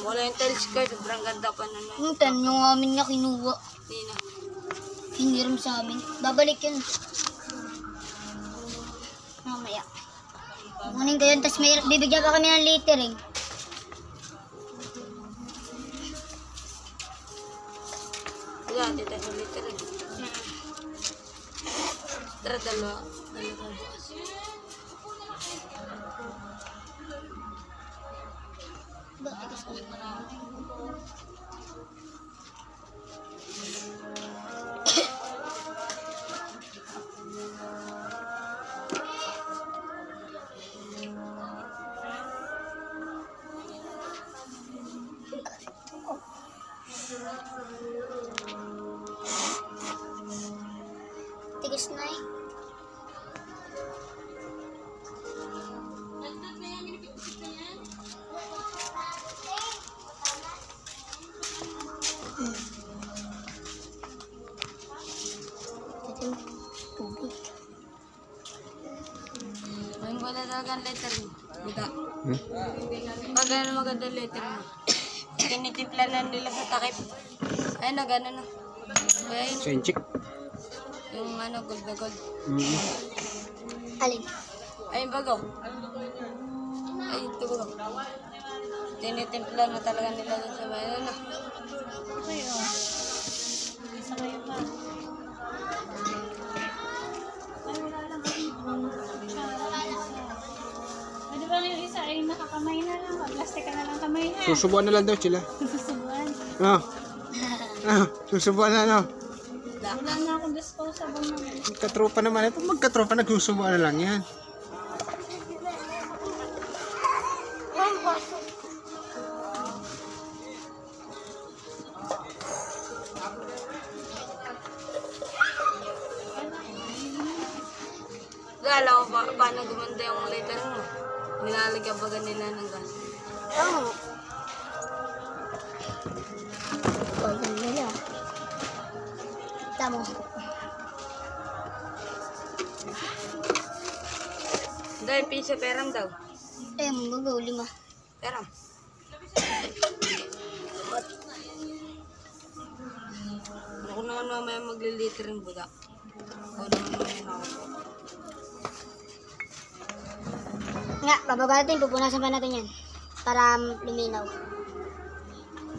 Wala yung tiles ko, sobrang ganda pa na. Yung tan yung amin nga kinuha. Hindi na. Hiniram sa amin. Babalik yun. Mamaya. Kunin ko yun, tapos bibigyan pa kami ng littering. Wala, dito sa littering. Tara, dalawa. Dalawa bukas. Tigas na eh. Tubig. Ayun, wala talaga ang lettering. Buda. Maganda lettering. Tinitipla na nila sa takip. Ayun na, gano'n na. Kaya yun. Senchik. Yung ano, gold na gold. Alin? Ayun, bago. Ayun, ito bago. Tinitimpla na talaga nila dun sa bayan. Ayun na. Okay, oh. Isa kayo pa. Ay, wala lang. Pwede ba yung isa ay nakakamay na lang? Plastic ka na lang kamay na. Susubuan na lang daw sila. Susubuan. Susubuan na, no? Wala na akong disposable naman. Magkatropa naman. Pag magkatropa, nagsusubuan na lang yan. Gala ko paano gumanda yung lettering mo. Nilalagyan ba nila ng gas? Oo. Oh, yan nila. Tama. Dahil piso peram daw. Eh, magaw, 5. Peram. Ako naman mamaya maglilitering buda. Ako naman mamaya ako. Nga, bababa natin, pupunasan pa natin yan. Para luminaw.